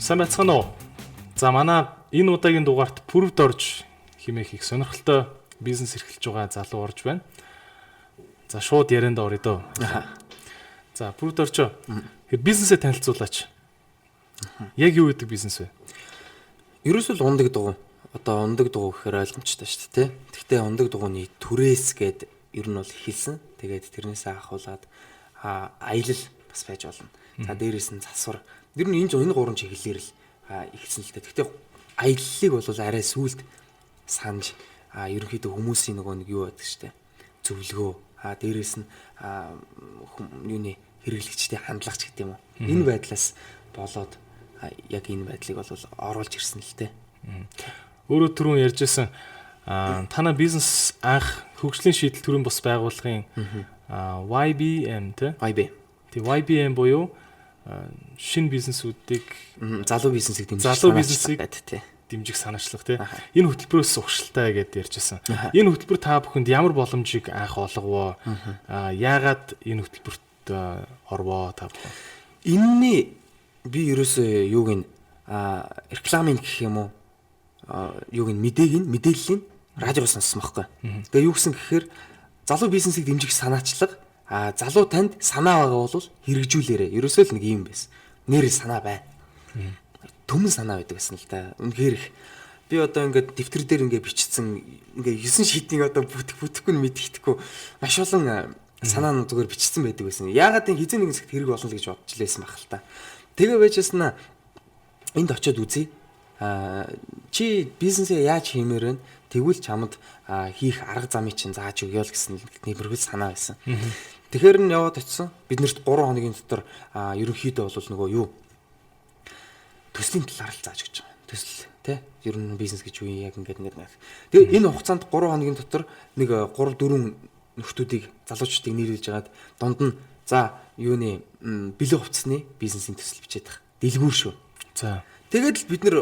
Сайн байцгаана уу? За манай энэ удаагийн дугаарт Proved орж хэмээх их сонирхолтой бизнес эрхэлж байгаа залуу орж байна. За шууд ярианд орё дөө. За Proved орж бизнесээ танилцуулаач. Яг юу гэдэг бизнес вэ? Ерөөсөө ундаг дугуй. Одоо ундаг дугуй гэхээр ойлгомжтой шүү дээ, тэ. Гэхдээ ундаг дугуйны түрээс гээд ер нь бол хэлсэн. Тэгээд тэрнээсээ ахуулаад аялал бас байж болно. За дээрээс нь засвар. Ер нь энэ гурван чиглэлээр л ихсэн л дээ. Гэхдээ аяллыг бол арай сүулт санаж ерөнхийдөө хүмүүсийн нэг юу байдаг штэ. Зөвлөгөө. Дээрээс нь юуны хэрэглэгчдийн хандлагч гэдэг юм уу. Энэ байдлаас болоод яг энэ байдлыг бол оруулж ирсэн л дээ. Өөрөө түрүүн ярьжсэн танай бизнес анх хөгжлийн шийдэл төрийн бус байгууллагын YBM тэ? Тэг YBM буюу шинэ бизнесүүдийг залуу бизнесийг дэмжих санаачлах тий. Энэ хөтөлбөрөөс угшилтай гэдээ ярьжсэн. Энэ хөтөлбөр та бүхэнд ямар боломжийг анх олговоо? Яагаад энэ хөтөлбөрт орвоо та бүхэн? Энэний би ерөөсөө юуг нь рекламын гэх юм уу? Юуг нь мэдээллийн радиоос сонссон байхгүй. Тэгээ юу гэсэн гэхээр залуу бизнесийг дэмжих санаачлага залуу танд санаа байгаа бол хэрэгжүүлээрэ. Ерөөсөө л нэг юм байсан. Нэр санаа байна. Төмөн санаа байдаг гэсэн л та. Үнэхээр их. Би одоо ингээд дэвтэр дээр ингээд бичсэн ингээд 9 шитийн одоо бүтэхгүй мэддэхгүй маш олон санаанууд зүгээр бичсэн байдаг байсан. Яагаад энэ хизээ нэгэн хэсэгт хэрэг болно л гэж бодож лээсэн баг л та. Тэгээ байжсна энд очиод үзье. Чи бизнесээ яаж хиймээр вэ? Тэгвэл чамд хийх арга замыг чинь зааж өгье л гэсэн нэмэрхүүл санаа байсан. Тэгэхээр нь яваад очисон. Биднэрт 3 хоногийн дотор ерөнхийдөө бол нөгөө юу төслийн талаар л зааж өгч байгаа. Төсөл тий. Ер нь бизнес гэж юу яг ингээд. Тэгээ энэ хугацаанд 3 хоногийн дотор нэг 3-4 нөхдүүдийг залуучуудыг нийлүүлж агаад дунд нь за юуны бэлэг хувцсны бизнесийн төсөл бичээд байгаа. Дэлгүүр шүү. За. Тэгээд л бид нэр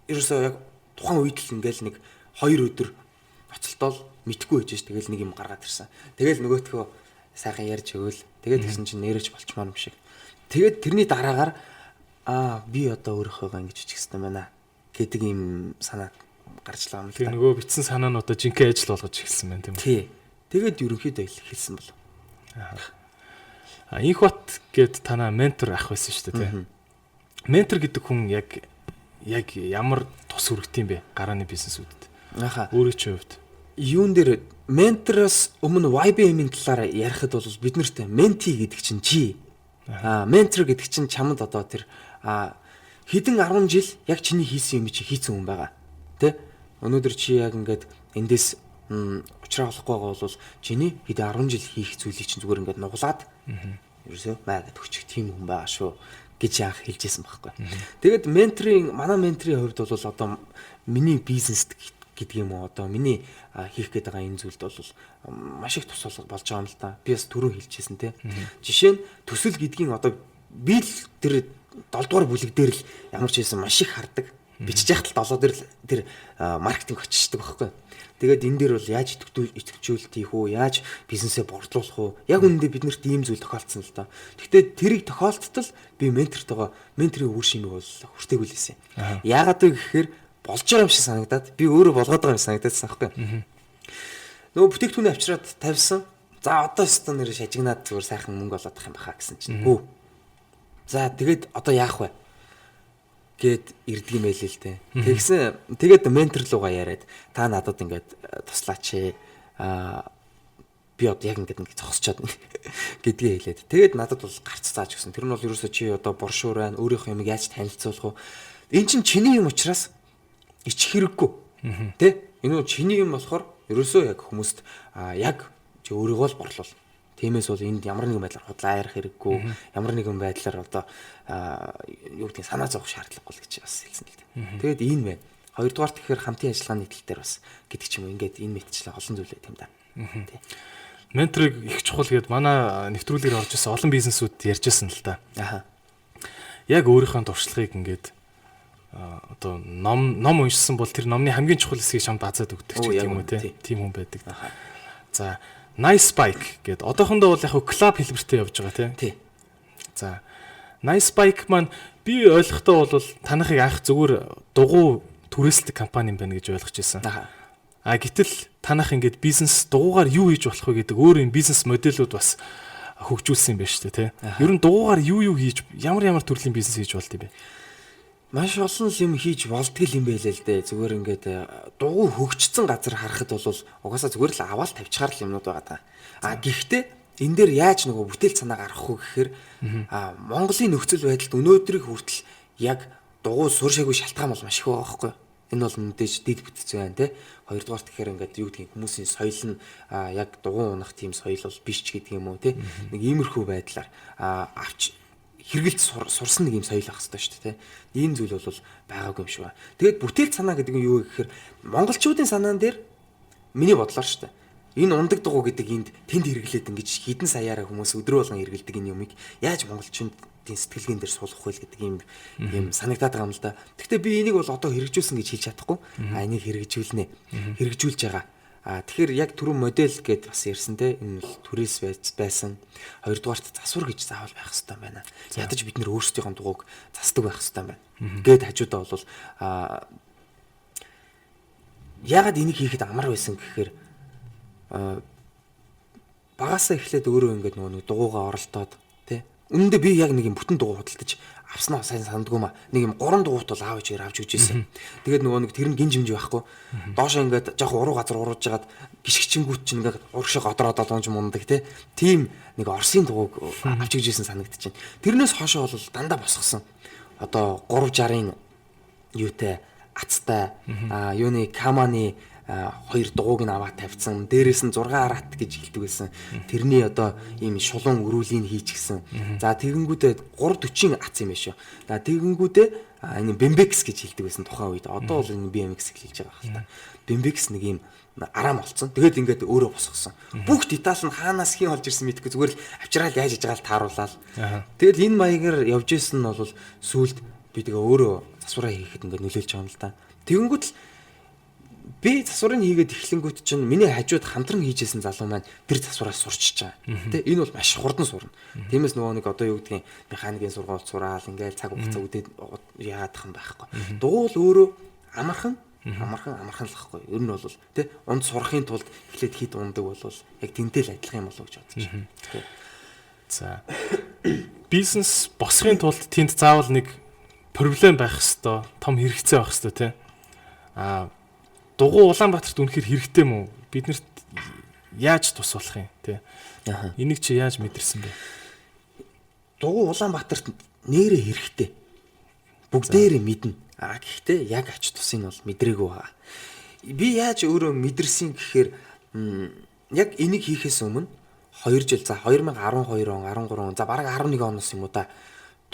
ерөөсөө яг тухайн үед л ингээл нэг 2 өдөр оцолтол мэдхгүй байж ш. Тэгэл нэг юм гаргаад ирсэн. Тэгэл нөгөөтгөө сайхан ярьж өгөөл. Тэгээд тэгсэн чинь нэрэж болчмаар юм шиг. Тэгээд тэрний дараагаар би одоо өөрийнхөө ингэж бичих хэрэгтэй байна гэдэг юм санаа гарч лаа юм л. Тэгээ нөгөө бичсэн санаа нь одоо жинхэнэ ажил болгож эхэлсэн байна тийм үү? Тий. Тэгээд ерөнхийдөө хэлсэн бол. Инхбат гэд танаа ментор ах байсан шүү дээ тийм. Ментор гэдэг хүн яг ямар тус хүрэгдэм бэ гарааны бизнесүүдэд? Өөрөө чи хувьд юун дээр ментороос өмнө YBM-ийн талаар ярихад бол бид нарт менти гэдэг чинь чи. Ментор гэдэг чинь чамд одоо тэр хэдэн 10 жил яг чиний хийсэн юм чи хийсэн хүн байгаа. Тэ? Өнөөдөр чи яг ингээд эндээс уучраа болохгүй байгаа бол чиний хэдэн 10 жил хийх зүйлийг чинь зүгээр ингээд нуглаад ерөөсөө маяг төгчих тийм хүн байгаа шүү гэж анх хэлжсэн байхгүй. Тэгээд манай менторийн хувьд бол одоо миний бизнес гэдэг юм уу одоо миний хийх гээд байгаа энэ зүйлд бол маш их тус болж байгаа юм л та. Би бас түрүү хэлчихсэн те. Жишээ нь төсөл гэдгийн одоо би л тэр 7 дугаар бүлэг дээр л ямар ч байсан маш их хардаг. Бичиж яхад л 7 дээр л тэр маркетинг очиждаг байхгүй. Тэгээд энэ дээр бол яаж идэвхжүүлэлт хийх үү? Яаж бизнесээ борлуулах уу? Яг үүндээ биднэрт ийм зүйл тохиолдсон л та. Гэхдээ тэрийг тохиолдтол би ментортойгоо менторийн үр шимийг бол хүртээгүй л байсан. Яагаад вэ гэхээр болж байгаа юм шиг санагдаад би өөрөө болгоод байгаа юм санагдаадсан байхгүй. Нөгөө бүтээгдэхүүнээ авчираад тавьсан. За одоо өстө нэр шажигнаад зүгээр сайхан мөнгө олоод ах юм баха гэсэн чинь. Хөө. За тэгээд одоо яах вэ? Гэт ирдэг юм байл л дээ. Тэгээд ментор руугаа яриад та надад ингээд туслаач би одоо яг ингээд зогсчоод гэдгээ хэлээд. Тэгээд надад бол гарц зааж өгсөн. Тэр нь бол ерөөсөө чи одоо боршуур байна. Өөрийнхөө юмыг яаж танилцуулах вэ? Эн чинь чиний юм учраас ичих хэрэггүй. Тэ? Энэ нь чиний юм болохоор ерөөсөө яг хүмүүст яг чи өөрийгөө л борлуул. Тиймээс бол энд ямар нэгэн байдлаар худлаа айрах хэрэггүй. Ямар нэгэн байдлаар одоо юу гэдгийг санаа зовох шаардлагагүй л гэж бас хэлсэн л дээ. Тэгээд энэ байна. Хоёрдугаар тэгэхээр хамтын ажиллагааны тал дээр бас гэдэг ч юм уу ингээд энэ мэтчлээ олон зүйл байт юм да. Тий. Менторыг их чухал гэд манай нэвтрүүлгээр орж ирсэн олон бизнесүүд ярьжсэн л та. Яг өөрийнхөө туршлагыг ингээд одоо ном уншсан бол тэр номны хамгийн чухал хэсгийг чамд базаад өгдөг ч гэдэг юм уу тийм хүн байдаг. За Nice Bike гэдэг одоохондоо бол яг клуб хэлбэртэй явж байгаа тий. За Nice Bike маань би ойлгохдоо бол танахыг анх зүгээр дугуй түрээсэлдэг компани юм байна гэж ойлгож байсан. Гэтэл танах ингээд бизнес дугуйгаар юу хийж болох вэ гэдэг өөр юм бизнес модельуд бас хөгжүүлсэн юм байна шүү дээ тий. Ер нь дугуйгаар юу хийж ямар төрлийн бизнес хийж болд юм бэ? Маш олон юм хийж болдгол юм байлээ л дээ. Зүгээр ингээд дугуй хөгжсөн газар харахад бол угаасаа зүгээр л аваад тавьчихаар л юмнууд байгаа даа. Гэхдээ энэ дээр яаж нөгөө бүтээл санаа гаргах вэ гэхээр Монголын нөхцөл байдалд өнөөдрийг хүртэл яг дугуй сууршаагүй шалтгаан бол маш их байгаа байхгүй юу? Энэ бол мэдээж дид бүтц байна те. Хоёрдугаар тэгэхээр ингээд юу гэдгийг хүмүүсийн соёл нь яг дугуй унах тийм соёл бол биш ч гэдэг юм уу те. Нэг иймэрхүү байдлаар авч хэрэгэлт сурсан нэг юм соёл ах хэрэгтэй шүү дээ. Ийм зүйл бол байгаагүй юм шиг байна. Тэгээд бүтээл санаа гэдэг нь юу вэ гэхээр монголчуудын санаан дээр миний бодлоор шүү дээ. Энэ ундаг дугуй гэдэг энд тэнд хэрэглээд ингэж хідэн саяараа хүмүүс өдрөө болгон хэрэглэдэг энэ юмыг яаж монголчуудын сэтгэлгээн дээр суулгах вэ гэдэг юм санагдаад байгаа юм л да. Гэхдээ би энийг бол одоо хэрэгжүүлсэн гэж хэлж чадахгүй. Энийг хэрэгжүүлнэ. Хэрэгжүүлж байгаа. Тэгэхээр яг түрүү модель гэдээ бас ярьсан те энэ бол түрээс байсан. Хоёрдугаарт засвар гэж заавал байх хэрэгтэй байна. Ядаж бид нэр өөрсдийнхөө дугуйг засдаг байх хэрэгтэй байна. Гэт хажуудаа бол ягаад энийг хийхэд амар байсан гэхээр багасаа эхлээд өөрөө ингээд нөгөө дугуйгаа оролдоод те үнэндээ би яг нэг юм бүтэн дугуй худалдаж авснаа сайн сандгүй маа. Нэг юм 3 дугуйт бол аав ээжээр авч өгч ирсэн. Тэгээд нөгөө нэг тэр нь гинж хэмжээ байхгүй. Доошоо ингээд жоох уруу газар урууж жагаад гიშгчингүүт чинь ингээд урагшаа годроод олонж мундаг те. Тим нэг Оросын дугуйг авч өгч ирсэн санагдчихэв. Тэрнээс хойшоо бол дандаа босгосон. Одоо 360-ын юутай ацтай юуны Каманы 2 дугуйг нь аваад тавьсан. Дээрээс нь 6 арат гэж хэлдэг байсан. Тэрний одоо ийм шулуун өрүүлийг хийчихсэн. За тэгэнгүүтээ 340 ац юм байна шүү. За тэгэнгүүтээ энэ Bembex гэж хэлдэг байсан тухайн үед. Одоо бол энэ BMX гэж хэлж байгаа хэл та. Bembex нэг ийм араам болцсон. Тэгээд ингээд өөрөө босгосон. Бүх деталь нь хаанаас хин олж ирсэн мэдхгүй зүгээр л авчраал яаж хийж байгааг тааруулаад. Тэгэл энэ маягаар явж исэн нь бол сүүлд би тэгээ өөрөө засвараа хийхэд ингээд нөлөөлж байгаа юм л та. Тэгэнгүүт л би засварыг хийгээд эхлэнгүүт чинь миний хажууд хамтран хийжсэн залуу маань тэр засвараас сурчиж байгаа. Тэ энэ бол маш хурдан сурна. Тиймээс нөгөө нэг одоо юу гэдгийг механикийн сургуульд сураал ингээл цаг хугацаа үдээд яадах юм байхгүй. Дугуй л өөрөө амархан л байхгүй. Ер нь бол тэ унд сурахын тулд эхлээд хит ундаг бол яг тэнтэй л адилхан юм болов гэж бодож байна. За бизнес босхын тулд тэнд заавал нэг проблем байх хэвээр, том хэрэгцээ байх хэвээр тэ. Дугуй Улаанбаатарт үнэхээр хэрэгтэй мүү? Биднэрт яаж тус болох юм те? Энийг чи яаж мэдэрсэн бэ? Дугуй Улаанбаатарт нэрээ хэрэгтэй. Бүгдээрээ мэднэ. Гэхдээ яг ач тусын нь бол мэдрээгүй байгаа. Би яаж өөрөө мэдэрсэн гэхээр яг энийг хийхээс өмнө 2 жил за 2012 он 13 за бараг 11 оноос юм уу да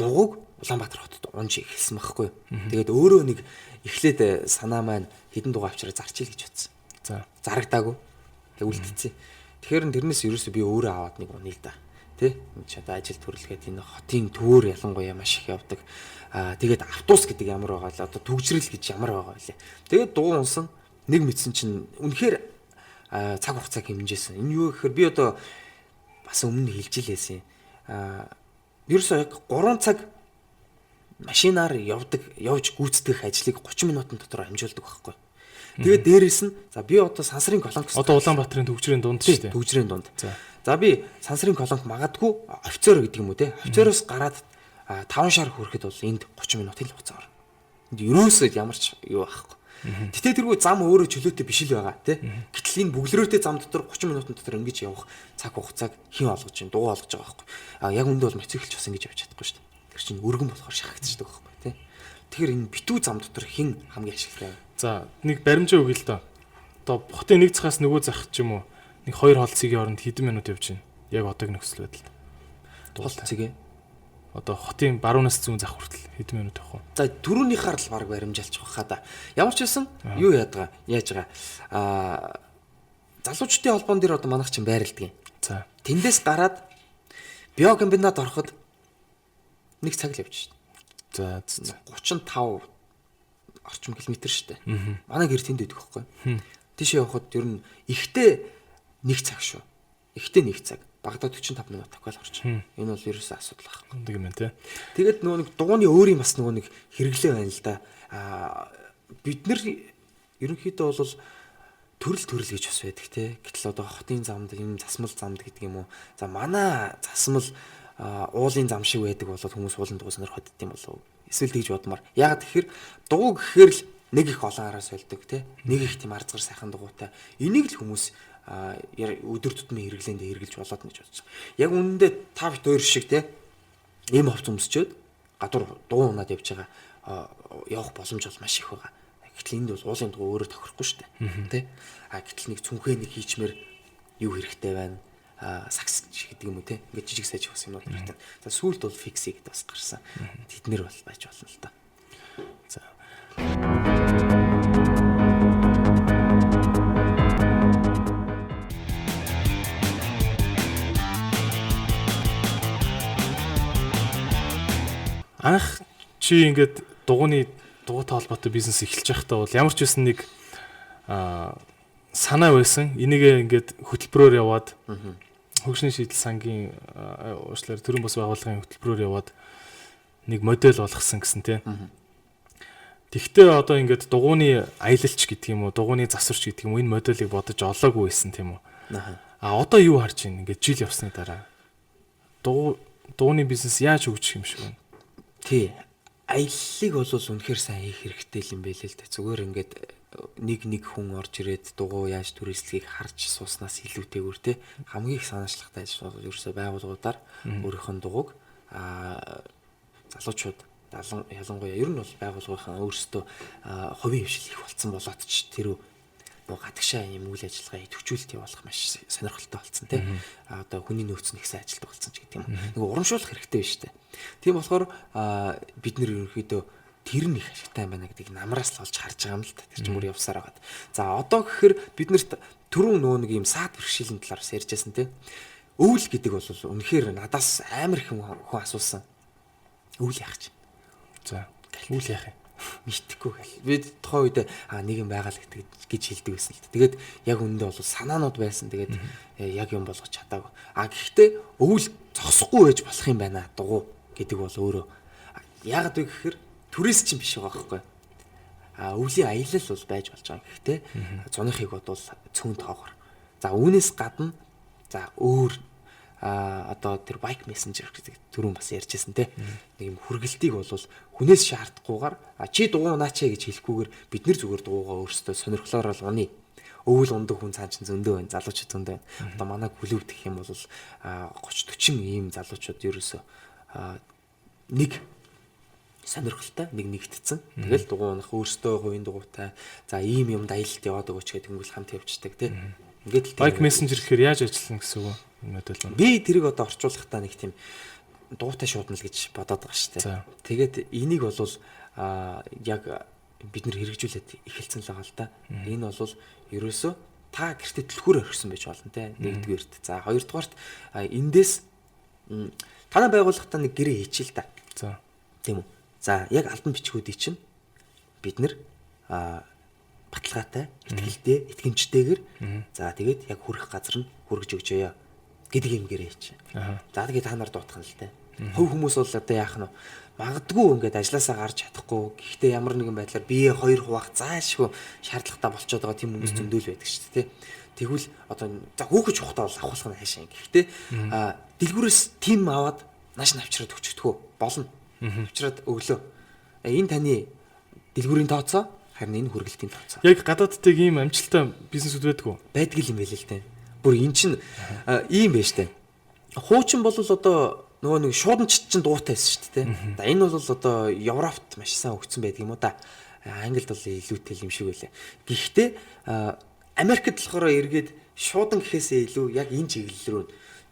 дугуйг Улаанбаатар хотод унж эхэлсэн байхгүй. Тэгээд өөрөө нэг эхлээд санаа маань хэдэн дугаар авчраа зарчил гэж бодсон. За зарагдаагүй. Тэг үлдчихсэн. Тэгэхээр тэрнээс ерөөсөө би өөрөө аваад нэг уны л да. Тэ? Энд ч одоо ажил төрөлгээд энэ хотын төвөр ялангуяа маш их явдаг. Тэгээд автобус гэдэг ямар байгаа л одоо төгжрэл гэж ямар байгаа вэ? Тэгээд дугуй унсан нэг мэдсэн чинь үнэхээр цаг хугацаа хэмжээсэн. Энэ юу гэхээр би одоо бас өмнө хэлж илээсэн. Ерөөсөө яг 3 цаг машинаар явж гүйцэтгэх ажлыг 30 минутын дотор амжуулдаг байхгүй. Тэгээд дээрэс нь за би одоо сансрын колонк одоо Улаанбаатарын төгжрийн дунд шүү дээ. Төгжрийн дунд. За би сансрын колонк магадгүй офицер гэдэг юм уу те. Офицероос гараад 5 шар хүрэхэд бол энд 30 минут хэл хугацаа орно. Энд ерөөсөө ямар ч юу байхгүй. Гэтэ тэргүй зам өөрөө чөлөөтэй биш л байгаа те. Гэтэл энэ бүглэрөөтэй зам дотор 30 минутын дотор ингэж явах цаг хугацааг хэн олгож чинь дугуй олгож байгаа байхгүй. Яг үндэ бол моцикл ч бас ингэж явж чадахгүй шүү дээ. Тэр чинь өргөн болохоор шахагдчихдаг байхгүй тий. Тэгэхээр энэ битүү зам дотор хэн хамгийн ашигтай вэ? За нэг баримжаа өгье л доо. Одоо хотын нэг цагаас нөгөө зах ч юм уу нэг 2 холцгийн оронд хэдэн минут явж байна. Яг одоогийн нөхцөл байдалд. Холцгийн одоо хотын баруунаас зүүн зах хүртэл хэдэн минут явах вэ? За түрүүнийхаар л баг баримжаалчих واخа да. Ямар ч байсан юу яаж байгаа. Залуучдын холбоон дээр одоо манайх чинь байрладаг юм. За тэндээс гараад биокомбинат ороход 1 цаг л явж шин. За 35 орчим километр шүү дээ. Манай гэр тэнд идэх байхгүй. Тийшээ явхад ер нь ихтэй 1 цаг шүү. Ихтэй 1 цаг. Багадаа 45 минут тавхиал орчих. Энэ бол ерөөсөө асуудал байхгүй. Үндэг юм те. Тэгээд нөгөө нэг дугууны өөрийн бас нөгөө нэг хэрэглээ байна л да. Бид нар ерөнхийдөө бол төрөл гэж бас байдаг те. Гэтэл одоо хотын замд юм засмал замд гэдэг юм уу. За манай засмал уулын зам шиг байдаг болоод хүмүүс уулын дугуй сонирхоод дим болов. Эсвэл тэгж бодмаар. Яг тэгэхээр дугуй гэхээр л нэг их олон араас болдог те. Нэг их тийм арзгар сайхан дугуйтай. Энийг л хүмүүс өдөр тутмын хэрэглээнд хэрэгжилж болоод гэж бодож байгаа. Яг үнэндээ та бит хоёр шиг те. Ийм ховц өмсчөөд гадуур дугуй унаад явж байгаа явах боломж бол маш их байгаа. Гэтэл энд бол уулын дугуй өөрөө тохирохгүй шүү дээ. Тэ? Гэтэл нэг цүнхээ нэг хийчмээр юу хэрэгтэй байна? Сакс гэдэг юм уу те. Ингээд жижиг сайж бас юмнууд хэрэгтэй. За сүүлд бол фикси гэдэг бас гарсан. Тэднэр бол байж болно л да. За. Анх чи ингээд дугуйтай холбоотой бизнес эхэлж байхдаа бол ямар ч байсан нэг санаа байсан. Энийгээ ингээд хөтөлбөрөөр яваад хөгжлийн шийдэл сангийн уучлаарай төрийн бас байгууллагын хөтөлбөрөөр яваад нэг модель болгосон гэсэн тий. Тэгтээ одоо ингээд дугуйны аялалч гэдэг юм уу, дугуйны засварч гэдэг юм уу энэ моделийг бодож олоогүй байсан тийм үү. Одоо юу харж байна? Ингээд жил явсны дараа дугуйны бизнес яаж хөгжих юм шиг байна? Тий. Аяллыг бол үнэхээр сайн хийх хэрэгтэй юм байл л да. Зүгээр ингээд нэг хүн орж ирээд дугуй яаж түрээслэгийг харж сууснаас илүүтэйгүр те хамгийн их санаачлагтай ажил бол ерөөсөй байгууллагуудаар өөрийнх нь дугуйг залуучууд ялангуяа ер нь бол байгууллагынхаа өөрсдөө хувийн хвшил их болцсон болоод ч тэр нөгөө гадагшаа юм үйл ажиллагаа идэвхжүүлэлт явуулах маш сонирхолтой болсон те одоо хүний нөөц нь их сайн ажилтдаг болсон ч гэдэг юм. Нөгөө урамшуулах хэрэгтэй биш те. Тийм болохоор бид нэр ерөнхийдөө тэр нь их ашигтай байна гэдгийг намраас л олж харж байгаа юм л та. Тэр чинь бүр явсаар байгаад. За одоо гэхээр бид нарт түрүүн нөгөө нэг юм саад бэрхшээлийн талаар ярьж байсан те. Өвөл гэдэг бол үнэхээр надаас амар их хүн асуусан. Өвөл яах чинь. За өвөл яах юм? Мэдхгүй гэл. Бид тухайн үед нэг юм байгаа л гэж хэлдэг байсан л та. Тэгээд яг үүндээ бол санаанууд байсан. Тэгээд яг юм болгож чадаагүй. Гэхдээ өвөл зогсохгүй байж болох юм байна дугуй гэдэг бол өөрөө яагаад вэ гэхээр турист чинь биш байгаа байхгүй. Өвлийн аялал бол байж болж байгаа. Гэхдээ зуныхыг бодвол цөөн тоогоор. За үүнээс гадна за өөр одоо тэр bike messenger гэдэг түрүүн бас ярьжсэн те. Нэг юм хүргэлтийг бол хүнээс шаардахгүйгээр чи дугуй унаачаа гэж хэлэхгүйгээр бид нар зүгээр дугуйгаа өөрсдөө сонирхлоор л уны. Өвөл ундаг хүн цаан чин зөндөө байна. Залуучууд зөндөө байна. Одоо манай клуб гэх юм бол 30-40 ийм залуучууд ерөөсөө нэг сонирхолтой нэгтцэн. Тэгэл дугуй унах өөрсдөө хувийн дугуйтай. За ийм юм аялалт яваад өгөөч гэдэг юм бол хамт явчихдаг те. Ингээд л bike messenger гэхээр яаж ажиллана гэсэн үг модель байна. Би тэрийг одоо орчуулахдаа нэг тийм дугуйтай шууднал гэж бодоод байгаа шүү дээ. Тэгээд энийг бол яг бид нэр хэрэгжүүлээд эхэлсэн л байгаа л да. Энэ бол ерөөсөө та гэртээ түлхүүр орхисон байж болно те. Нэгдүгээрт. За хоёрдугаарт эндээс танай байгууллагатаа нэг гэрээ хийчихэл та. За. Тийм үү. За яг албан бичгүүдийг чинь бид нэр баталгаатай, итгэлтэй, итгэмжтэйгээр за тэгээд яг хүрэх газар нь хүргэж өгчөөё гэдэг юм гэрээ чи. За тэгээд та нар дуутах нь л дээ. Хувь хүмүүс бол одоо яах нь магадгүй ингээд ажилласаа гарч чадахгүй. Гэхдээ ямар нэгэн байдлаар бие хоёр хуваах заашгүй шаардлагатай болчиход байгаа тийм хүмүүс зөндөл байдаг шүү дээ. Тэгвэл одоо за хөөхөж ухтаа бол авахлах нь хаашаа. Гэхдээ дэлгүүрээс тим аваад нааш навчраад өчтгөө болно. Авчраад өглөө. Энэ таны дэлгүүрийн тооцоо харин энэ хүргэлтийн тооцоо. Яг гадаадтай ийм амжилттай бизнесүүд байдаг уу? Байдаг юм байл л дээ. Бүр эн чинь ийм байж тээ. Хуучин бол одоо нөгөө нэг шууданчд чинь дуутай байсан шүү дээ. За энэ бол одоо Европт маш сайн өгцөн байдаг юм уу да. Англид бол илүүтэй юм шиг байлаа. Гэхдээ Америкт болохоор эргээд шуудан гэхээсээ илүү яг энэ чиглэл рүү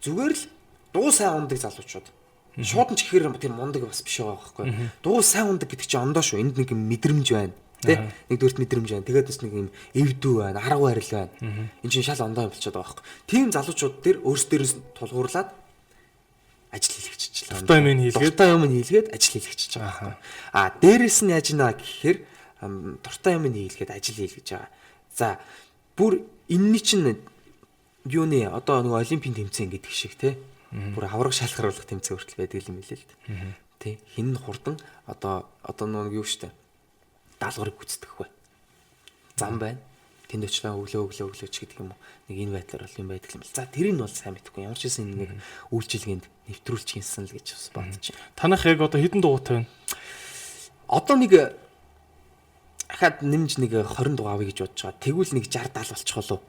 зүгээр л дуу сайн ундаг залуучууд. Шууданч гэхээр тийм мундаг бас биш байгаа байхгүй. Дуу сайн ундаг гэдэг чинь ондоо шүү. Энд нэг мэдрэмж байна. Тэ нэгдүгürt мэдрэмж байна. Тэгээд бас нэг юм эвдүү байна, арга барил байна. Энд чинь шал ондоо юм болчиход байгаа байхгүй. Тийм залуучууд тэр өөрсдөөс тулгуурлаад ажил хийлгэчихлээ. Дуртай юм хийлгээд ажил хийлгэчихэж байгаа байхгүй. Дээрэс нь яаж ийна гэхээр дуртай юм хийлгээд ажил хийл гэж байгаа. За бүр энэний чинь юуны одоо нэг олимпийн тэмцээн гэдэг шиг те бүр авраг шалгаруулах тэмцээн хүртэл байдаг юм билээ л дээ. Тэ хин хурдан одоо нэг юу штэ даалгаврыг гүйцэтгэх бай. Зам байна. Тэнд очлаа өглөө ч гэдэг юм уу. Нэг энэ байдлаар бол юм байдаг юм бэл. За тэрийг нь бол сайн мэдгүй. Ямар ч гэсэн нэг үйлчилгээнд нэвтрүүлж хийсэн л гэж бодож байна. Танах яг одоо хэдэн дугуйтай байна? Одоо нэг ахаад нэмж нэг 20 дугаа авъя гэж бодож байгаа. Тэгвэл нэг 60 70 болчих болов.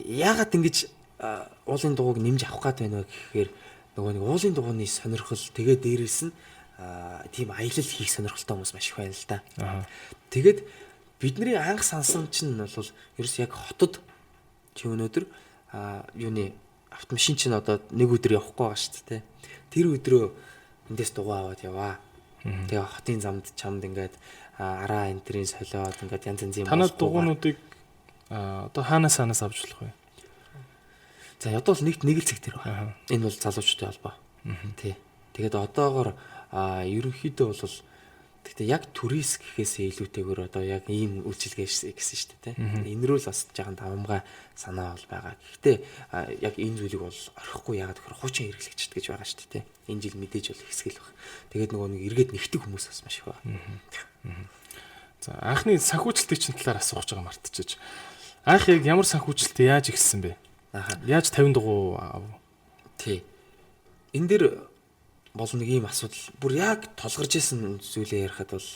Яагаад ингэж уулын дугуйг нэмж авах гад байна вэ гэхээр нөгөө нэг уулын дугууны сонирхол тэгээ дээрээс нь тийм аялал хийх сонирхолтой хүмүүс маш их байна л да. Тэгээд бидний анх сансан чинь бол ерөөс яг хотод чи өнөөдөр юуны автомашин чинь одоо нэг өдөр явахгүй байгаа шүү дээ. Тэр өдрөө эндээс дугаа аваад яваа. Тэгээ хотын замд чамд ингээд араа энтрийн солиод ингээд янз янзын танай дугуйнуудыг одоо хаанаас авч болох вэ? За одоо бол нэг л цэг дээр байна. Энэ бол залуучуудын холбоо. Тий. Тэгээд одоогоор ерөнхийдөө бол гэхдээ яг турист гэхээсээ илүүтэйгээр одоо яг ийм үйлчилгээ гэсэн шүү дээ. Энэ рүү л бас жаахан давамгай санаа бол байгаа. Гэхдээ яг энэ зүйлийг бол орхихгүй яагаад гэхээр хуучин хэрэглэгчд гэж байгаа шүү дээ. Энэ жил мэдээж бол хэсгэл баг. Тэгээд нөгөө нэг эргээд нэгтэг хүмүүс бас маш их байгаа. За анхны санхүүжилтийн чинь талаар асууж байгаа мартчихэж. Анх яг ямар санхүүжилтээ яаж ихссэн бэ? Яаж 50 дугуй аав? Тий. Энэ дэр бол нэг ийм асуудал бүр яг толгарч исэн зүйлээ ярихад бол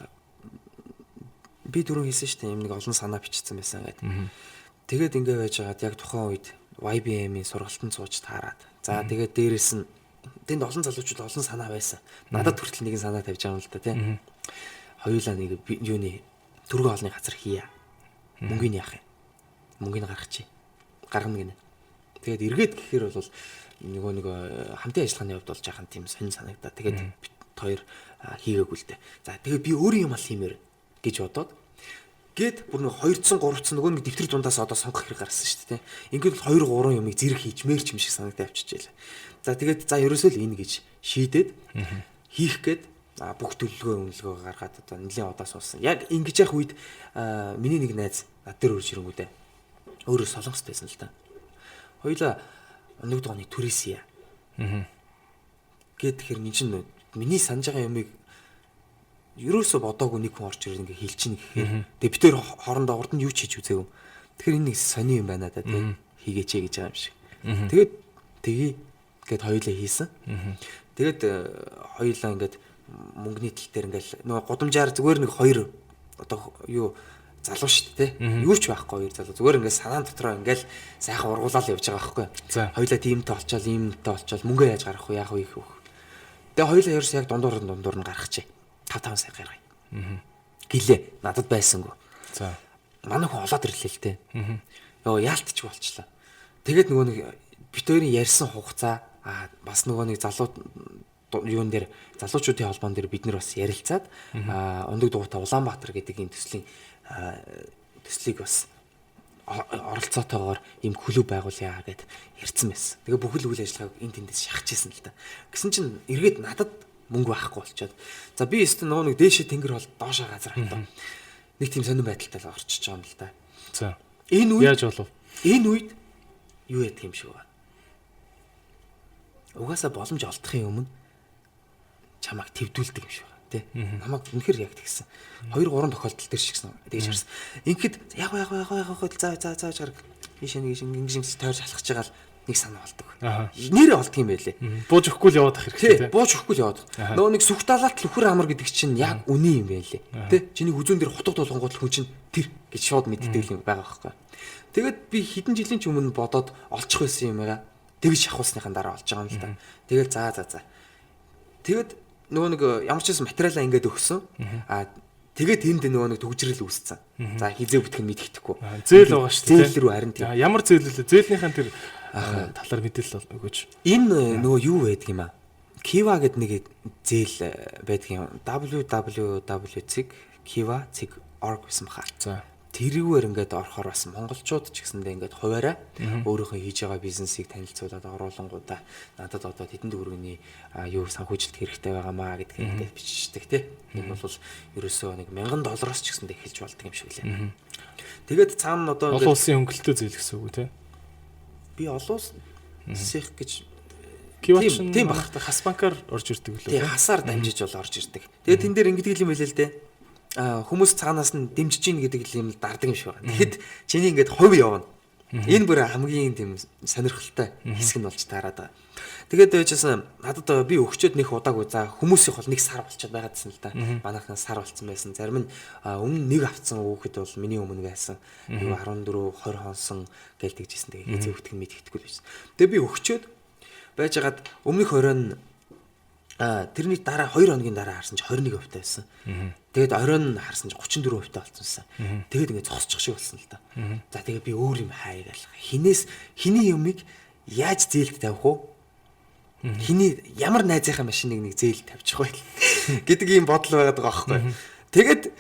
би түрүү хэлсэн шүү дээ юм нэг олон санаа бичсэн байсан гэдэг. Тэгээд ингэ байж байгаад яг тухайн үед YBM-ийн сургалтанд сууж таарад. За тэгээд дээрэс нь тэнд олон залуучууд олон санаа байсан. Надад хүртэл нэгэн санаа тавьж байгаа юм л да тий. Хоёулаа нэг юуны төргөө олны газар хийя. Мөнгөний яах юм? Мөнгөний гаргачих. Гаргана гинэ. Тэгээд эргээд гэхээр бол нэг хамтын ажиллагааны хувьд бол жаахан тийм сонир санагдаа. Тэгээд бит хоёр хийгээгүй л дээ. За тэгээд би өөрийн юм ал хиймээр гэж бодоод гээд бүр нэг 200 300 нөгөө нэг дэвтэр дундаас одоо сонгох хэрэг гарсан шүү дээ. Ингээд бол 2 3 юмыг зэрэг хийчмээр ч юм шиг санагдаа авчижээ. За тэгээд за ерөөсөө л энэ гэж шийдээд хийх гээд бүх төлөвлөгөө гаргаад одоо нэлийн удаа суусан. Яг ингэж явах үед миний нэг найз над дээр үрж ирэнгүүтээ өөрөө солонгост байсан л та. Хоёлаа нэг дооны Турисия. Гэт тэгэхээр эн чинь миний санаж байгаа юмыг ерөөсөө бодоогүй нэг хүн орж ирээд ингээ хэлчихнэ гэхээр тэгээ бид тээр хоорондоо урд нь юу ч хийж үзээгүй. Тэгэхээр энэ нэг сони юм байна да тий хийгээч гэж байгаа юм шиг. Тэгээд тгий гэд хоёлаа хийсэн. Тэгээд хоёлаа ингээд мөнгөний тал дээр ингээл нөгөө гудамжаар зүгээр нэг хоёр одоо юу залуу шүү дээ. Юу ч байхгүй хоёр залуу. Зүгээр ингээд санаан дотроо ингээл сайхан ургуулаад явж байгаа байхгүй. Хоёлаа тиймтэй олчоод иймтэй олчоод мөнгөө яаж гаргах вэ? Яах вэ гэх. Тэгээ хоёлаа ерөөс яг дундуур нь гаргачих. 5 сая гаргая. Гэлээ. Надад байсангүй. За. Манай хүн олоод ирлээ л дээ. Йоо яалтч болчлаа. Тэгээд нөгөө нэг бит хоёрын ярьсан хугацаа бас нөгөө нэг залуу юун дээр залуучуудын холбоон дээр бид нар бас ярилцаад ундаг дугуйтай Улаанбаатар гэдэг энэ төслийг бас оролцоотойгоор ийм клуб байгуулъя гэд ярьсан байсан. Тэгээ бүхэл үйл ажиллагааг энэ тэндээс шахажсэн л та. Гэсэн чинь эргээд надад мөнгө байхгүй болчоод. За би өөртөө нөгөө нэг дээшээ тэнгэр бол доошоо газар хатаа. Нэг тийм сонирн байдалтай л орчиж байгаа юм л да. За. Энэ үед яаж болов? Энэ үед юу ядг юм шиг байна. Угаасаа боломж олдохын өмнө чамайг твдүүлдэг юм шиг байна тий. Намайг үнэхээр яг тэгсэн. 2 3 тохиолдол төр шигсэн. Тэгж харсан. Ингээд яг за гараг ийш нэг ингэж тойрч халахж байгаа л нэг санаа болдог. Нэрээ олдох юм байлээ. Бууж өгөхгүй л яваад ах хэрэгтэй тий. Бууж өгөхгүй л яваад. Нөгөө нэг сүхтаалалт лүхэр амар гэдэг чинь яг үний юм байлээ. Тий. Чиний хүзүүн дээр хотод болгонгууд хүн чинь тэр гэж шууд мэддэг юм байгаа байхгүй. Тэгээд би хэдэн жилийн ч өмнө бодоод олчих байсан юм аа. Тэгж шахуулсныхан дараа олж байгаа юм л та. Тэгэл за. Тэгэд нөгөө нэг ямар ч байсан материалаа ингээд өгсөн. Тэгээд тэнд нөгөө нэг төгжрэл үүсцэн. За хизээ бүтэх нь мэддэхгүй. Зээл байгаа шүү дээ. Зээл рүү харин тийм. Ямар зээл лээ? Зээлнийхэн тэр талаар мэдээлэл өгөөч. Энэ нөгөө юу байдаг юм аа? Kiva гэдэг нэг зээл байдаг юм. www.kiva.org гэсэн баха. За. тэрүүгээр ингээд орохоор бас монголчууд ч гэсэндээ ингээд хуваараа өөрийнхөө хийж байгаа бизнесийг танилцуулаад оруулангуудаа надад одоо тэдэнд өргөний юу санхүүжилт хэрэгтэй байгаамаа гэдгийг ингээд биччихдэг тий. Энэ бол ерөөсөө нэг $1000 ч гэсэндээ эхэлж болдог юм шиг лээ. Тэгээд цаана одоо олон улсын хөнгөлөлтөө зээл гэсэн үг тий. Би олон улсынх гэж тийм баг хас банкар орж ирдэг лөө. Тий хасаар дамжиж бол орж ирдэг. Тэгээд тэн дээр ингэдэг юм хэлээ л дээ. Хүмүүс цаанаас нь дэмжиж гин гэдэг юм дарддаг юм шиг байна. Тэгэхэд чиний ингээд хувь явна. Энэ бүр хамгийн тийм сонирхолтой хэсэг нь болж таарад байгаа. Тэгээд байжсэн надад би өгчөөд нэх удаагүй за хүмүүсийнх бол нэг сар болчиход байгаадсэн л да. Манайхнаас сар болцсон байсан. Зарим нь өмнө нэг авцсан хүүхэд бол миний өмнө байсан. Юу 14 20 хонсон гэлдэг жисэн. Тэгээд хэзээ өгтгөн мэдгэдэггүй байсан. Тэгээд би өгчөөд байжгаад өмнөх оройн тэрний дараа 2 хоногийн дараа харсан чи 21% байсан. Тэгээд оройн харсан чи 34% болцсон. Тэгээд ингээд зогсчих шиг болсон л да. За тэгээд би өөр юм хайгаал. Хиний юмыг яаж зээлд тавих уу? Хиний ямар найзынхаа машиныг нэг зээлд тавьчих вэ гэдэг ийм бодол байгаад байгаа байхгүй. Тэгээд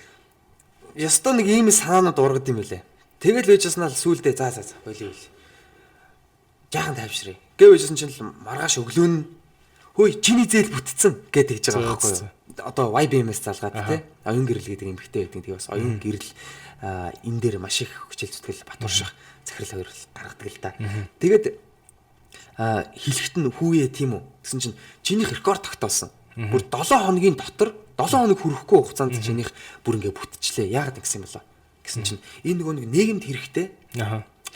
ёстой нэг ийм санаанууд ургад юм байлээ. Тэгэл байжснаа л сүулдэ за болио. Жаахан тавьшрээ. Гэвэжсэн чинь маргааш өглөө нь хөөе чиний зээл бүтцэн гэж хэлж байгаа байхгүй юу. Одоо YBMS залгаад тий оюун гэрэл гэдэг эмхтэй байдаг. Тэгээ бас оюун гэрэл энэ дээр маш их хүчил зүтгэл Батуурших захирал хоёр гаргадаг л да. Тэгээд хэлэхэд нь хүүе тийм үү гэсэн чинь чинийх рекорд тогтоосон. Бүр 7 хоногийн дотор 7 хоног хүрэхгүй хугацаанд чинийх бүр ингээ бүтчихлээ. Яагаад гэсэн юм болоо гэсэн чинь энэ нөгөө нэг нийгэмд хэрэгтэй.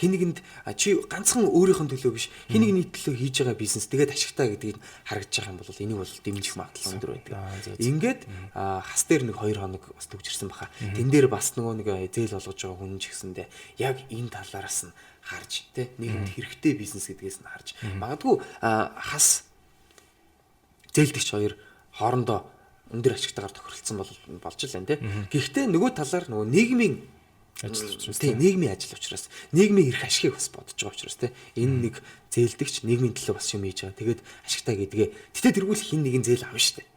Хинэгэнд чи ганцхан өөрийнх нь төлөө биш хинэгний төлөө хийж байгаа бизнес тэгээд ашигтай гэдгийг харагдаж байгаа юм бол энийг бол дэмжих магадлал өндөр байдаг. Ингээд хас дээр нэг 2 хоног бас төвчөрсөн баха. Тэн дээр бас нөгөө нэг зээл болгож байгаа хүн ч гэсэндээ яг энэ талаараас нь харж тий нийгэмд хэрэгтэй бизнес гэдгээс нь харж магадгүй хас зээлдэгч хоёр хоорондоо өндөр ашигтайгаар тохиролцсон болж л байна тий. Гэхдээ нөгөө талаар нөгөө нийгмийн ажил учраас тийм нийгмийн ажил учраас нийгмийн эрх ашигыг бас бодож байгаа учраас тийм энэ нэг зээлдэгч нийгмийн төлөө бас юм хийж байгаа. Тэгээд ашигтай гэдгээ тэгтээ тэргүүл хин нэгэн зээл авна штэ.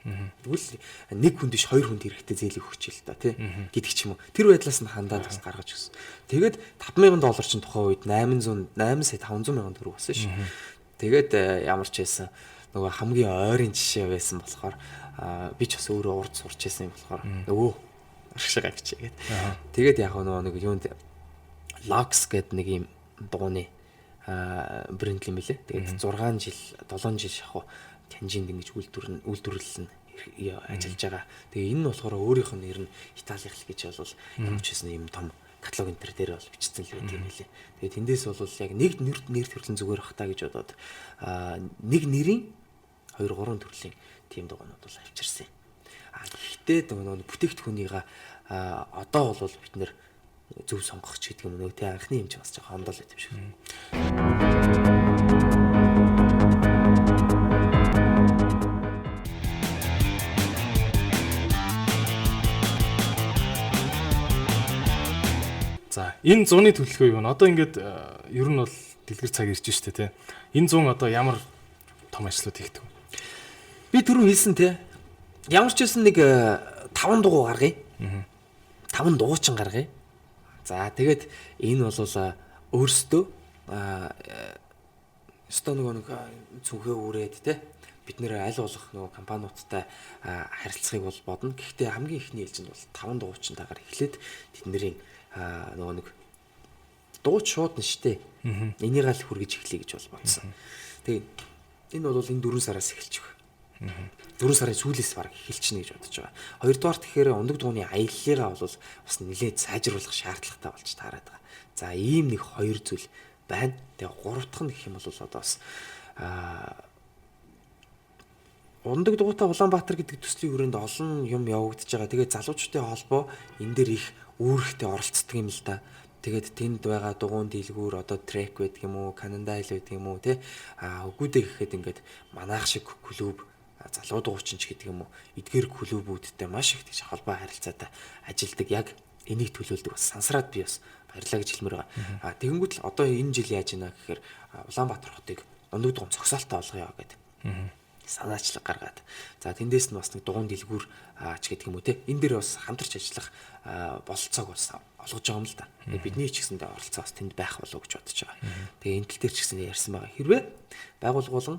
Тэгвэл нэг хүн дэш хоёр хүнд эрэхтэй зээлийг өгч л та тийм гэдэг ч юм уу. Тэр байдлаас нь хандаад бас гаргаж өгсөн. Тэгээд $5,000 чинь тухайн үед 8,500,000 төгрөг болсон ш. Тэгээд ямар ч байсан нөгөө хамгийн ойрын жишээ байсан болохоор би ч бас өөрөө урд сурч байсан юм болохоор нөгөө урагшаа авчигээд. Тэгээд яг нэг юунд Lux гэдэг нэг юм дууны брэнд юм билээ. Тэгээд 6 жил 7 жил шахуу Тянжинд ингэж үйлдвэрлэл нь ажиллаж байгаа. Тэгээ энэ нь болохоор өөрийнх нь нэр нь Италих л гэж бол ямар ч байсан юм том каталог энэ дээр бол бичсэн л байдаг юм билээ. Тэгээд тэндээс бол яг нэг нэр төрлөн зүгээр бах та гэж бодоод нэг нэрийн 2 3 төрлийн тийм дугаанууд бол авчирсан. Гэхдээ нөгөө бүтээгдэхүүнийга одоо бол бид нэр зөв сонгох ч гэдэг юм нөгөө тий анхны юм чи бас жоохон хандал байт юм шиг. За энэ 100-ны төлөвлөгөө юу вэ? Одоо ингээд ер нь бол дэлгэр цаг ирж штэ тий. Энэ 100 одоо ямар том ажлууд хийгдэг вэ? Би түрүү хэлсэн тий. Ямар ч байсан нэг 5 дугуй гаргая. 5 дуучин гаргая. За тэгээд энэ бол өөрсдөө өстөө нэг цүнхээ үрээд те бид нэр аль болох нөгөө компаниудтай харилцахыг бол бодно. Гэхдээ хамгийн ихний ээлжинд бол 5 дуучинтайгаар эхлээд тэднэрийн нөгөө нэг дууч шууд нь штэ. Энийг аль хүргэж эхлэе гэж бол бодсон. Тэгээд энэ бол энэ 4 сараас эхэлж байгаа. 4 сарын сүүлээс баг эхэлчихнэ гэж бодож байгаа. Хоёрдугаар тэгэхээр ундаг дууны аяллалыгаа бол бас нэлээд сайжруулах шаардлагатай болж таарад байгаа. За ийм нэг 2 зүйл байна. Тэгээ гурав дахь нь гэх юм бол одоо бас ундаг дуутай Улаанбаатар гэдэг төслийн хүрээнд олон юм явагдаж байгаа. Тэгээ залуучуудын холбоо энэ дээр их үүрэгтэй оролцдог юм л да. Тэгээд тэнд байгаа дугуун дэлгүүр одоо трек байдаг юм уу, Канада хэл байдаг юм уу те үгүүдээ гэхэд ингээд манайх шиг клуб залуу дуучин ч гэдэг юм уу эдгээр клубүүдтэй маш их тийш холбоо харилцаатай ажилдаг яг энийг төлөөлдөг бас сансраад би бас баярлаа гэж хэлмээр байгаа. Тэгэнгүүт л одоо энэ жил яаж ийна гэхээр Улаанбаатар хотыг ундаг дугуун цогцолтой болгоё гэдэг. санаачлаг гаргаад за тэндээс нь бас нэг дугуйн дэлгүүр ч гэдэг юм уу те энэ дээр бас хамтарч ажиллах бололцоог бас олгож байгаа юм л да. Бидний ч гэсэндээ оролцоо бас тэнд байх болов гэж бодож байгаа. Тэгээ энэ тал дээр ч гэсэн ярьсан байгаа. Хэрвээ байгууллага болон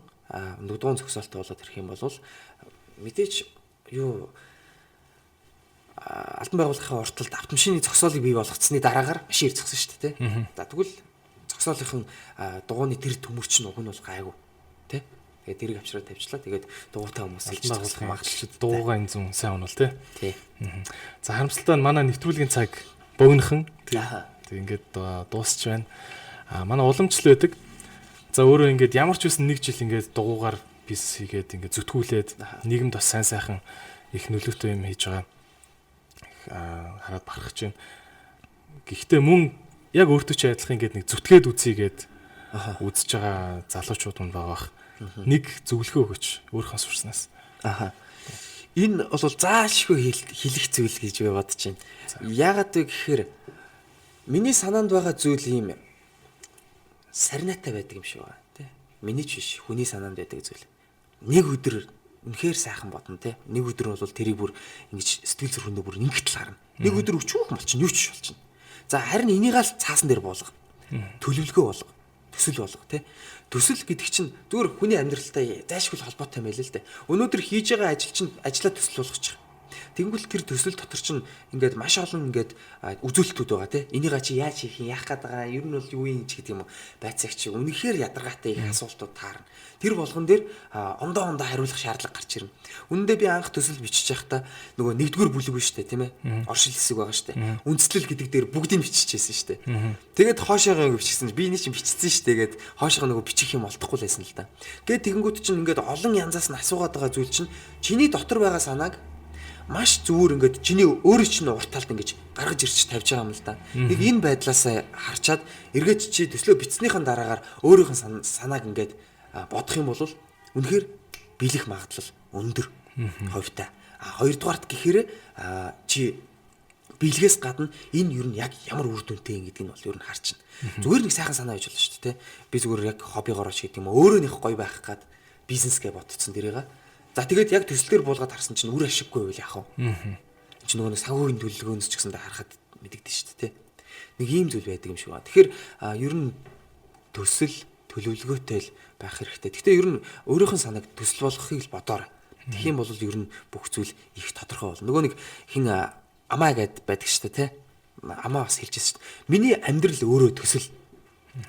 дугуйн зохисоолттой болоод ирэх юм бол мэдээч юу албан байгууллагын ортолд автомашины зогсоолыг бий болгоцсны дараагаар машин ир зогсон шүү дээ те. За тэгвэл зогсоолынхын дугуйны тэр төмөрч нь уг нь бол гайгүй те. Тэгээд тэрийг авчраад тавьчлаа. Тэгээд дугуйтай хүмүүс албан байгууллагын магчид дугуйгаа энэ зүүн сайн онол те. Тий. За харамсалтай нь манай нэвтрүүлгийн цаг богинохан. Тэг ингээд дуусч байна. Манай уламжлал байдаг. За өөрөө ингээд ямар ч үсэн нэг жил ингээд дугуйгаар бизнес хийгээд ингээд зүтгүүлээд нийгэмд бас сайн сайхан их нөлөөтэй юм хийж байгаа. Хараад бахархаж байна. Гэхдээ мөн яг өөртөө ч адилхан ингээд нэг зүтгээд үзьгээд үзэж байгаа залуучууд мөн байгаа бах. Нэг зөвлөгөө өгөөч өөрийнхөө сурснаас. Энэ бол заашгүй хэлэх зүйл гэж би бодож байна. Яагаад вэ гэхээр миний санаанд байгаа зүйл ийм сарниатай байдаг юм шиг байна тий. Миний ч биш хүний санаанд байдаг зүйл. Нэг өдөр үнэхээр сайхан бодно тий. Нэг өдөр бол тэрийг бүр ингэж сэтгэл зүрхэндээ бүр ингэж л харна. Нэг өдөр өчүүх болчихно, юу ч болчихно. За харин энийг л цаасан дээр болгоо. Төлөвлөгөө болго. Төсөл болго тий. Төсөл гэдэг чинь зүгээр хүний амьдралтай зайлшгүй холбоотой юм байл л дээ. Өнөөдөр хийж байгаа ажил чинь ажлаа төсөл болгочих. Тэнгүүл тэр төсөл дотор чинь ингээд маш олон ингээд үзүүлэлтүүд байгаа тий. Энийг чи яаж хийх юм, яах гээд байгаа, ер нь бол юу юм ч гэдэг юм уу. Байцаагч үнэхээр ядаргаатай их асуултууд таарна. Тэр болгон дээр ондоо хариулах шаардлага гарч ирнэ. Үнэндээ би анх төсөл бичиж байхдаа нөгөө нэгдүгээр бүлэг биш үү тийм ээ. Оршил хэсэг байгаа шүү дээ. Үндслэл гэдэг дээр бүгдийг биччихсэн шүү дээ. Тэгээд хоошоогоо ингэ бичсэн. Би энэ чинь бичсэн шүү дээ. Тэгээд хоошоогоо нөгөө бичих юм олдохгүй л байсан л да. Тэгээд тэгэнгүүт чинь ингээд олон янзаас нь асуугаад байгаа зүйл чинь чиний дотор байгаа санааг маш зүгээр ингээд чиний өөрөө чинь урт талд ингэж гаргаж ирч тавьж байгаа юм л да. Нэг энэ байдлаас харчаад эргээд чи төслөө бичснийхэн дараагаар өөрийнхөө санааг ингээд бодох юм бол үнэхээр биелэх магадлал өндөр хувьтай. Хоёрдугаарт гэхээр чи биелгээс гадна энэ юу нь яг ямар үр дүнтэй юм гэдгийг нь бол ер нь харчихна. Зүгээр нэг сайхан санаа байж болно шүү дээ. Би зүгээр яг хоббигоор ч гэдэг юм өөрөө нэг гоё байх гад бизнес гэж ботцсон дэрийга. За тэгээд яг төслөөр буулгаад харсан чинь үр ашиггүй байл яах вэ? Энд чинь нөгөө санхүүгийн төлөвлөгөөнөөс ч гэсэндээ харахад мэдэгдэн шүү дээ. Нэг ийм зүйл байдаг юм шиг байна. Тэгэхээр ер нь төсөл төлөвлөгөөтэй л байх хэрэгтэй. Гэхдээ ер нь өөрийнх нь санааг төсөл болгохыг л бодоорой. Тэгэх юм бол ер нь бүх зүйл их тодорхой болно. Нөгөө нэг хин амаа гэд байдаг шүү дээ, тэ? Амаа бас хэлжсэн шүү дээ. Миний амьдрал өөрөө төсөл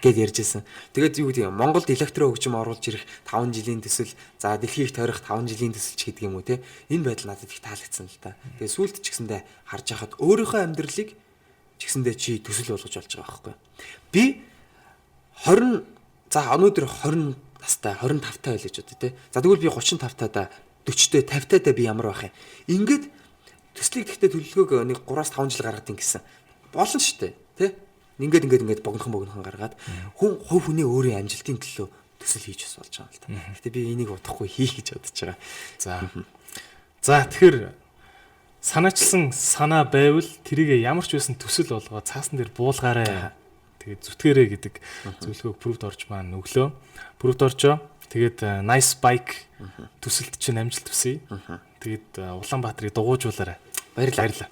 гэд ярьжсэн. Тэгээд юу гэдэг юм Монголд электрохөгжим оруулж ирэх 5 жилийн төсөл, за дэлхийг тойрох 5 жилийн төсөл ч гэдэг юм уу те. Энэ байдал надад их таалагдсан л та. Тэгээд сүүлд ч гэсэндээ харж байхад өөрийнхөө амьдралыг ч гэсэндээ чи төсөл болгож болж байгаа байхгүй. Би 20 за өнөөдөр 20 настай 25 таа байлж одоо те. За тэгвэл би 35 таада 40 тэ 50 таада би ямар байх юм. Ингээд төслийг тэгтээ төлөвлөгөөг нэг 3-5 жил гаргадیں гэсэн. Болно шүү дээ те. Ингээд богинохон гаргаад хүн хувь хүний өөрийн амжилтын төлөө төсөл хийж бас болж байгаа юм л та. Гэтэ би энийг удахгүй хийх гэж бодож байгаа. За тэгэхээр санаачилсан санаа байвал тэрийг ямар ч байсан төсөл болгоо цаасан дээр буулгаарай. Тэгээд зүтгэрэй гэдэг зөвлөгөөг Proof орж маань өглөө. Proof оржоо. Тэгээд nice bike төсөлд чинь амжилт хүсье. Тэгээд Улаанбаатарыг дугуйжуулаарай. Баярлалаа.